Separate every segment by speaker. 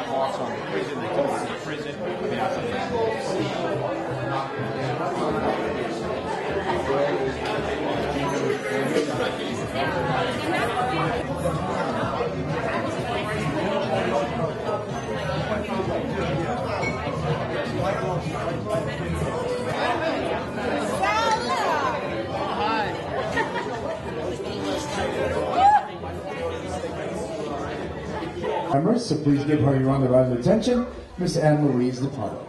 Speaker 1: also on the prison. They took us to the prison. We've been outside
Speaker 2: Members, so please give her your undivided attention, Miss Anne Louise DePardo.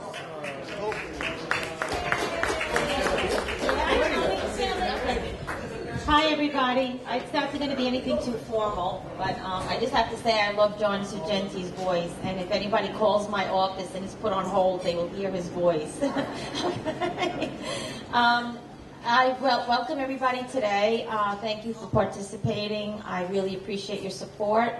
Speaker 3: Hi everybody. It's not going to be anything too formal, but I just have to say I love John Sargenti's voice, and if anybody calls my office and is put on hold, they will hear his voice. I welcome everybody today. Thank you for participating. I really appreciate your support.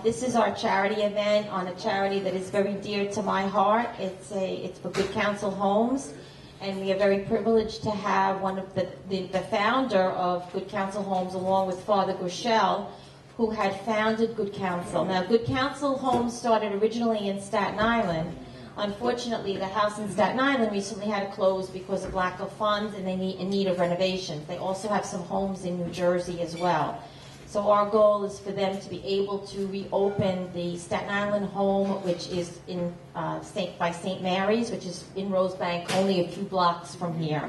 Speaker 3: This is our charity event on a charity that is very dear to my heart. It's for Good Counsel Homes, and we are very privileged to have one of the founder of Good Counsel Homes, along with Father Groeschel, who had founded Good Counsel. Now, Good Counsel Homes started originally in Staten Island. Unfortunately, the house in Staten Island recently had to close because of lack of funds, and they in need of renovations. They also have some homes in New Jersey as well. So our goal is for them to be able to reopen the Staten Island home, which is in by St. Mary's, which is in Rosebank, only a few blocks from here.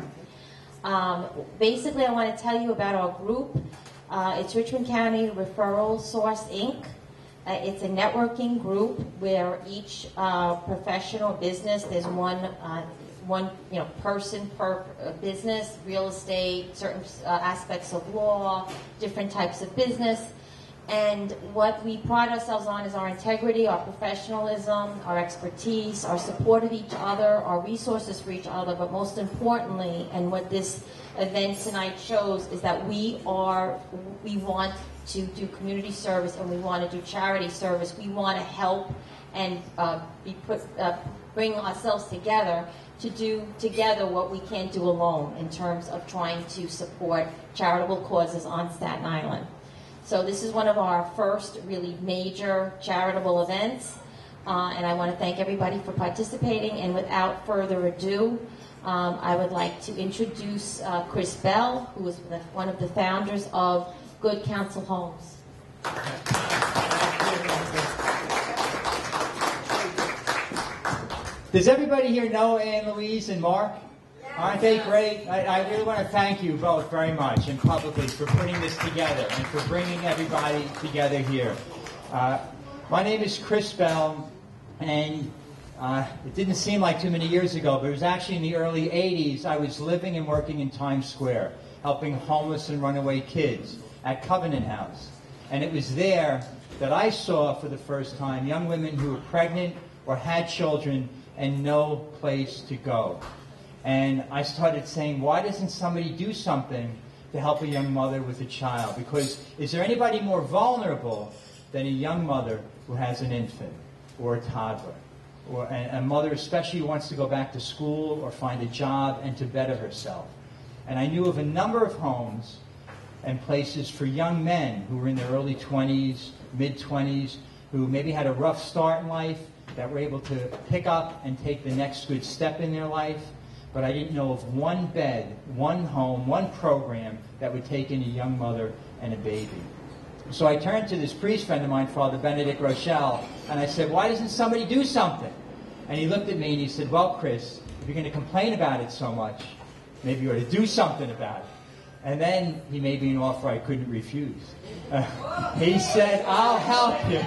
Speaker 3: Basically, I want to tell you about our group. It's Richmond County Referral Source, Inc. It's a networking group where each professional business, there's one person per business, real estate, certain aspects of law, different types of business. And what we pride ourselves on is our integrity, our professionalism, our expertise, our support of each other, our resources for each other, but most importantly, and what this event tonight shows, is that we want to do community service, and we want to do charity service. We want to help and bring ourselves together to do together what we can't do alone in terms of trying to support charitable causes on Staten Island. So this is one of our first really major charitable events, and I want to thank everybody for participating. And without further ado, I would like to introduce Chris Bell, who is one of the founders of Good Counsel Homes.
Speaker 4: Does everybody here know Anne Louise and Mark? Aren't they great? I really want to thank you both very much and publicly for putting this together and for bringing everybody together here. My name is Chris Bell, and it didn't seem like too many years ago, but it was actually in the early 80s. I was living and working in Times Square, helping homeless and runaway kids at Covenant House. And it was there that I saw for the first time young women who were pregnant or had children and no place to go. And I started saying, why doesn't somebody do something to help a young mother with a child? Because is there anybody more vulnerable than a young mother who has an infant or a toddler? Or a mother especially who wants to go back to school or find a job and to better herself. And I knew of a number of homes and places for young men who were in their early 20s, mid-20s, who maybe had a rough start in life, that were able to pick up and take the next good step in their life. But I didn't know of one bed, one home, one program that would take in a young mother and a baby. So I turned to this priest friend of mine, Father Benedict Groeschel, and I said, why doesn't somebody do something? And he looked at me and he said, well, Chris, if you're going to complain about it so much, maybe you ought to do something about it. And then he made me an offer I couldn't refuse. He said, I'll help you.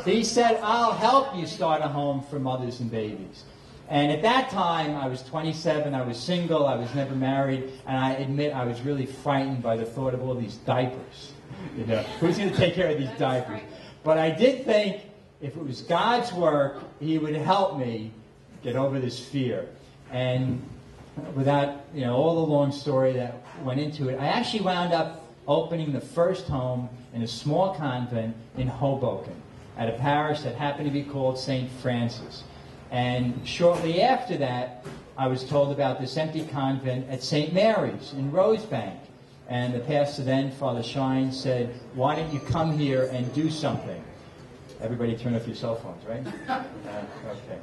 Speaker 4: He said, I'll help you start a home for mothers and babies. And at that time, I was 27, I was single, I was never married, and I admit I was really frightened by the thought of all these diapers. You know, who's going to take care of these diapers? But I did think if it was God's work, He would help me get over this fear. And without, all the long story that went into it, I actually wound up opening the first home in a small convent in Hoboken at a parish that happened to be called St. Francis. And shortly after that, I was told about this empty convent at St. Mary's in Rosebank. And the pastor then, Father Shine, said, why don't you come here and do something? Everybody turn off your cell phones, right? Okay.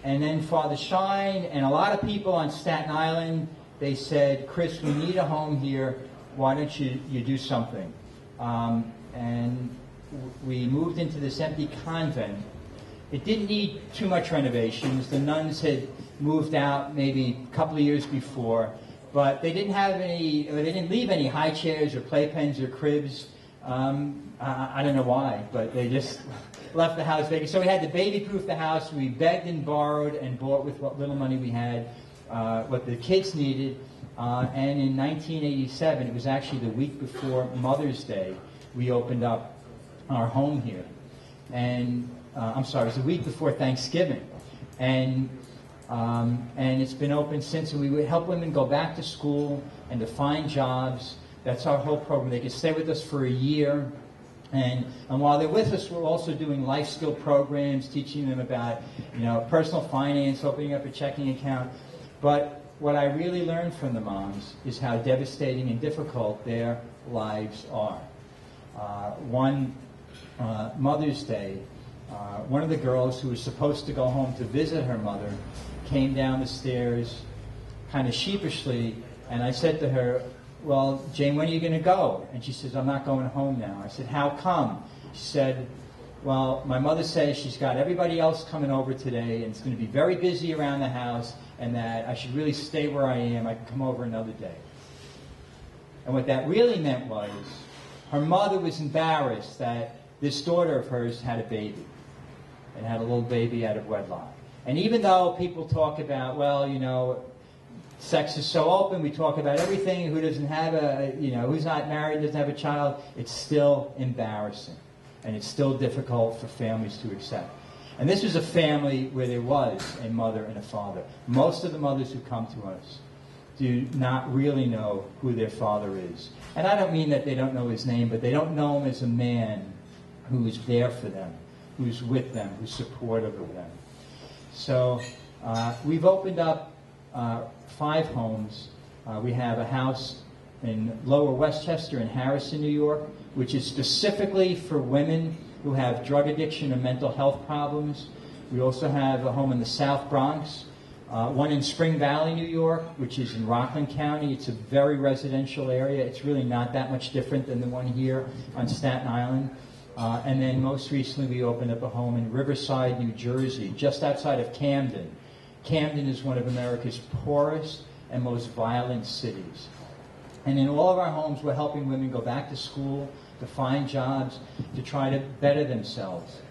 Speaker 4: And then Father Shine and a lot of people on Staten Island, they said, Chris, we need a home here. Why don't you do something? And we moved into this empty convent. It didn't need too much renovations. The nuns had moved out maybe a couple of years before, but they didn't have any, they didn't leave any high chairs or playpens or cribs. I don't know why, but they just left the house vacant. So we had to baby-proof the house. We begged and borrowed and bought with what little money we had, what the kids needed. And in 1987, it was actually the week before Mother's Day, we opened up our home here. And I'm sorry, it was the week before Thanksgiving. And it's been open since. And we would help women go back to school and to find jobs. That's our whole program. They can stay with us for a year. And while they're with us, we're also doing life skill programs, teaching them about, personal finance, opening up a checking account. But what I really learned from the moms is how devastating and difficult their lives are. One Mother's Day, one of the girls who was supposed to go home to visit her mother came down the stairs kind of sheepishly, and I said to her, well, Jane, when are you going to go? And she says, I'm not going home now. I said, how come? She said, well, my mother says she's got everybody else coming over today, and it's going to be very busy around the house, and that I should really stay where I am. I can come over another day. And what that really meant was her mother was embarrassed that this daughter of hers had a baby, and had a little baby out of wedlock. And even though people talk about, well, sex is so open, we talk about everything, who doesn't have who's not married, doesn't have a child, it's still embarrassing. And it's still difficult for families to accept. And this was a family where there was a mother and a father. Most of the mothers who come to us do not really know who their father is. And I don't mean that they don't know his name, but they don't know him as a man who is there for them, who's with them, who's supportive of them. So we've opened up 5 homes. We have a house in Lower Westchester in Harrison, New York, which is specifically for women who have drug addiction and mental health problems. We also have a home in the South Bronx, one in Spring Valley, New York, which is in Rockland County. It's a very residential area. It's really not that much different than the one here on Staten Island. And then most recently we opened up a home in Riverside, New Jersey, just outside of Camden. Camden is one of America's poorest and most violent cities. And in all of our homes, we're helping women go back to school, to find jobs, to try to better themselves.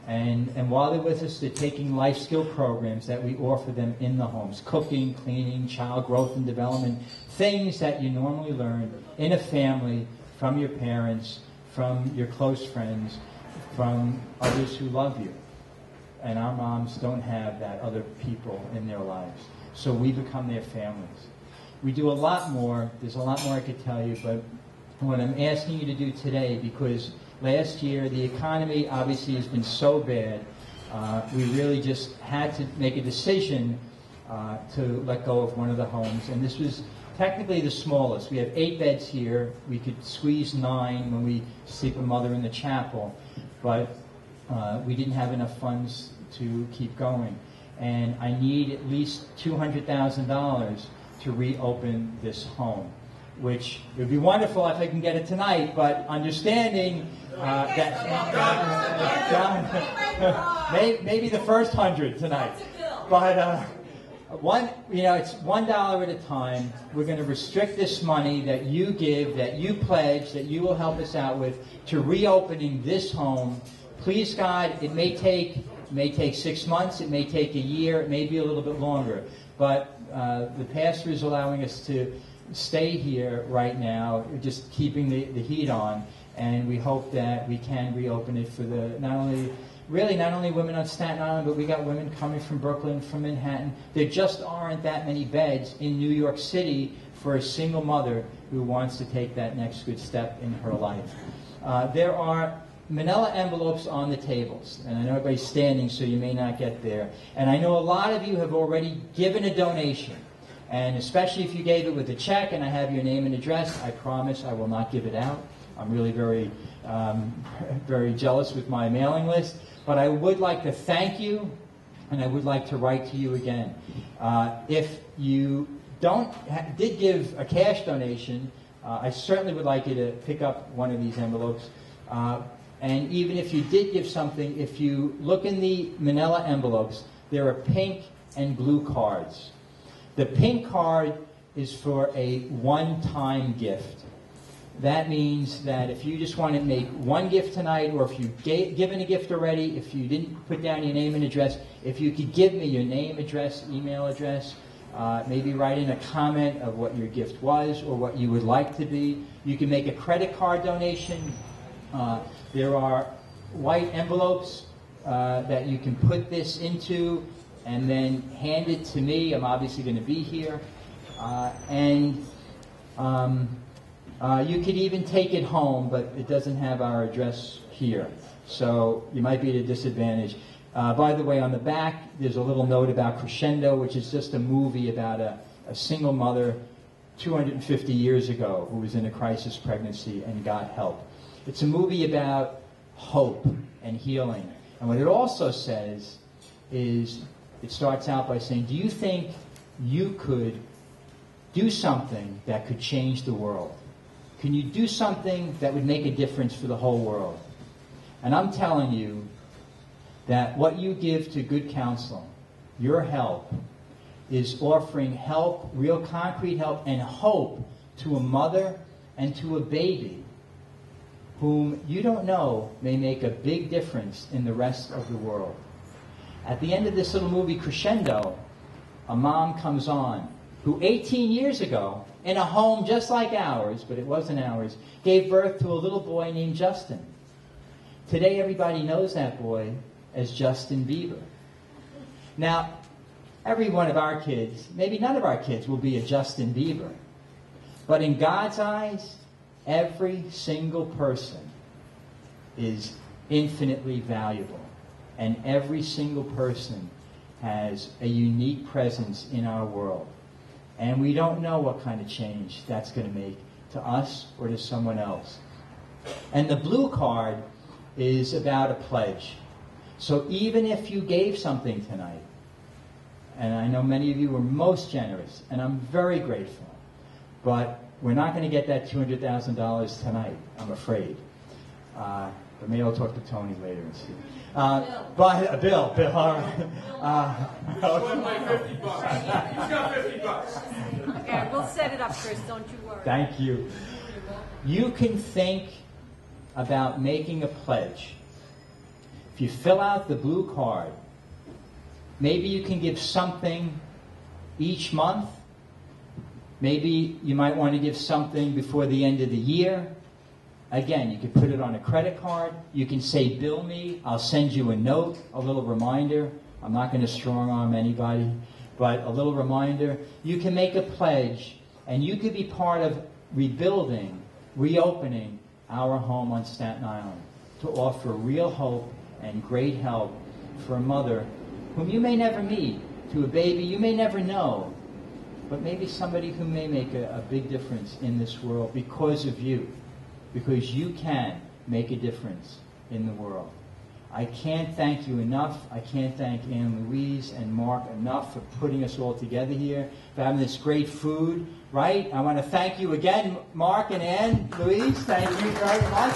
Speaker 4: And while they're with us, they're taking life skill programs that we offer them in the homes. Cooking, cleaning, child growth and development. Things that you normally learn in a family from your parents, from your close friends, from others who love you. And our moms don't have that other people in their lives. So we become their families. We do a lot more. There's a lot more I could tell you, but what I'm asking you to do today, because last year the economy obviously has been so bad, we really just had to make a decision to let go of one of the homes. And this was technically the smallest. We have 8 beds here. We could squeeze 9 when we sleep a mother in the chapel, but we didn't have enough funds to keep going. And I need at least $200,000 to reopen this home, which it would be wonderful if I can get it tonight, but understanding that maybe the first 100 tonight. But it's $1 at a time. We're going to restrict this money that you give, that you pledge, that you will help us out with, to reopening this home. Please, God, it may take 6 months, it may take a year, it may be a little bit longer, but the pastor is allowing us to stay here right now, just keeping the heat on, and we hope that we can reopen it for not only women on Staten Island, but we got women coming from Brooklyn, from Manhattan. There just aren't that many beds in New York City for a single mother who wants to take that next good step in her life. There are manila envelopes on the tables, and I know everybody's standing, so you may not get there. And I know a lot of you have already given a donation. And especially if you gave it with a check and I have your name and address, I promise I will not give it out. I'm really very, very jealous with my mailing list. But I would like to thank you, and I would like to write to you again. If you did give a cash donation, I certainly would like you to pick up one of these envelopes. And even if you did give something, if you look in the manila envelopes, there are pink and blue cards. The pink card is for a one-time gift. That means that if you just want to make one gift tonight, or if you've given a gift already, if you didn't put down your name and address, if you could give me your name, address, email address, maybe write in a comment of what your gift was or what you would like to be. You can make a credit card donation. There are white envelopes that you can put this into and then hand it to me. I'm obviously going to be here. You could even take it home, but it doesn't have our address here. So you might be at a disadvantage. By the way, on the back, there's a little note about Crescendo, which is just a movie about a single mother 250 years ago who was in a crisis pregnancy and got help. It's a movie about hope and healing. And what it also says is, it starts out by saying, do you think you could do something that could change the world? Can you do something that would make a difference for the whole world? And I'm telling you that what you give to Good Counseling, your help, is offering help, real concrete help, and hope to a mother and to a baby whom you don't know may make a big difference in the rest of the world. At the end of this little movie, Crescendo, a mom comes on who 18 years ago, in a home just like ours, but it wasn't ours, gave birth to a little boy named Justin. Today everybody knows that boy as Justin Bieber. Now, every one of our kids, maybe none of our kids, will be a Justin Bieber. But in God's eyes, every single person is infinitely valuable. And every single person has a unique presence in our world. And we don't know what kind of change that's going to make to us or to someone else. And the blue card is about a pledge. So even if you gave something tonight, and I know many of you were most generous, and I'm very grateful, but we're not going to get that $200,000 tonight, I'm afraid. But maybe I'll talk to Tony later and see. But Bill, all right.
Speaker 5: He's my 50 bucks. He's got 50 bucks.
Speaker 6: Okay, we'll set it up first, don't you worry.
Speaker 4: Thank you. You can think about making a pledge. If you fill out the blue card, maybe you can give something each month. Maybe you might want to give something before the end of the year. Again, you can put it on a credit card. You can say, bill me. I'll send you a note, a little reminder. I'm not going to strong arm anybody, but a little reminder. You can make a pledge, and you could be part of rebuilding, reopening our home on Staten Island to offer real hope and great help for a mother whom you may never meet, to a baby you may never know, but maybe somebody who may make a big difference in this world because of you, because you can make a difference in the world. I can't thank you enough. I can't thank Anne Louise and Mark enough for putting us all together here, for having this great food, right? I want to thank you again, Mark and Anne Louise. Thank you very much.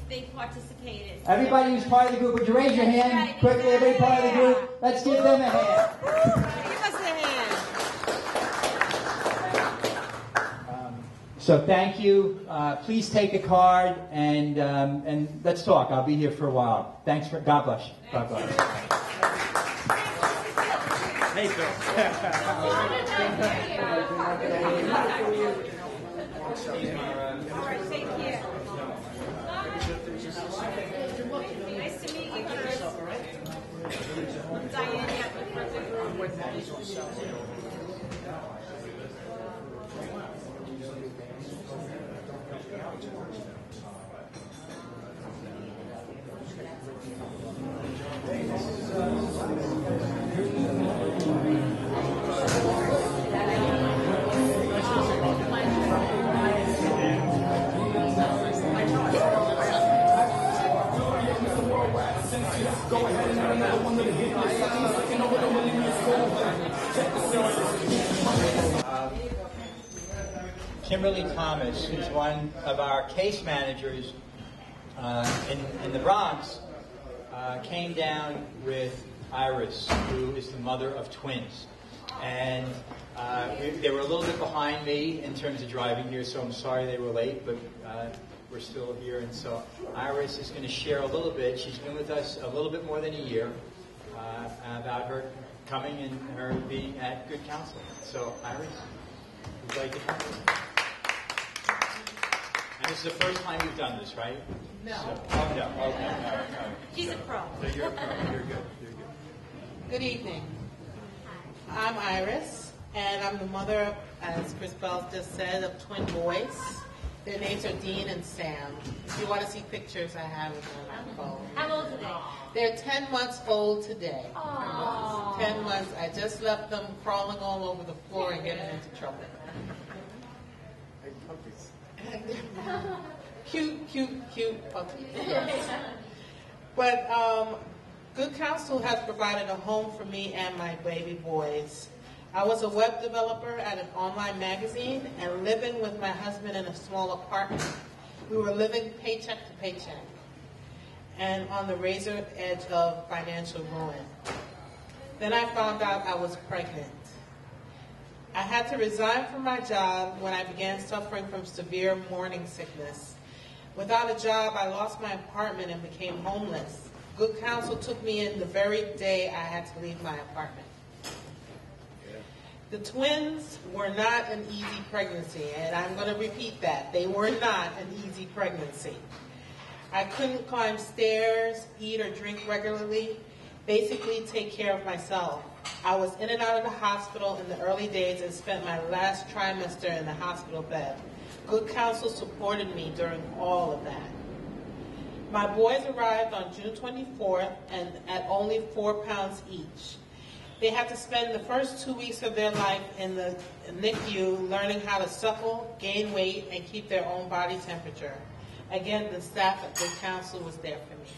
Speaker 6: They participated.
Speaker 4: Everybody who's part of the group, would you raise your hand quickly? Everybody part of the group. Let's give them a hand.
Speaker 6: Give us a hand.
Speaker 4: So thank you. Please take a card and let's talk. I'll be here for a while. Thanks for. God bless you. God bless you.
Speaker 1: Hey,
Speaker 6: All right, take care. Nice to meet you, Chris. Diane, yeah,
Speaker 4: Kimberly Thomas, who's one of our case managers in the Bronx, came down with Iris, who is the mother of twins. And they were a little bit behind me in terms of driving here, so I'm sorry they were late, but we're still here. And so Iris is going to share a little bit. She's been with us a little bit more than a year about her coming and her being at Good Counsel. So Iris, would you like to come? And this is the first time you've done this, right?
Speaker 7: No.
Speaker 4: So, oh, no. Okay. No.
Speaker 6: She's a pro.
Speaker 4: So you're a pro. You're good. You're good.
Speaker 7: Good evening. I'm Iris, and I'm the mother, as Chris Bell just said, of twin boys. Their names are Dean and Sam. If you want to see pictures, I have them on my phone.
Speaker 6: How old are they?
Speaker 7: They're 10 months old today.
Speaker 6: Aww.
Speaker 7: 10 months. I just left them crawling all over the floor and getting into trouble. Cute puppies. But Good Counsel has provided a home for me and my baby boys. I was a web developer at an online magazine and living with my husband in a small apartment. We were living paycheck to paycheck and on the razor edge of financial ruin. Then I found out I was pregnant. I had to resign from my job when I began suffering from severe morning sickness. Without a job, I lost my apartment and became homeless. Good Counsel took me in the very day I had to leave my apartment. The twins were not an easy pregnancy, and I'm going to repeat that. They were not an easy pregnancy. I couldn't climb stairs, eat or drink regularly, basically take care of myself. I was in and out of the hospital in the early days and spent my last trimester in the hospital bed. Good Counsel supported me during all of that. My boys arrived on June 24th and at only 4 pounds each. They had to spend the first 2 weeks of their life in the NICU learning how to suckle, gain weight, and keep their own body temperature. Again, the staff at Good Counsel was there for me.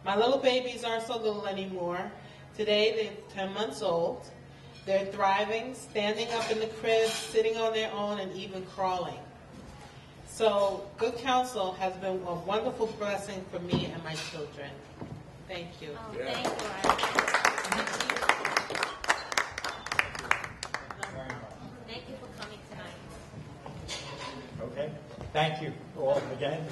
Speaker 7: My little babies aren't so little anymore. Today, they're 10 months old. They're thriving, standing up in the crib, sitting on their own, and even crawling. So, Good Counsel has been a wonderful blessing for me and my children. Thank you.
Speaker 6: Oh, thank you. Thank you for coming tonight.
Speaker 4: Okay. Thank you all again.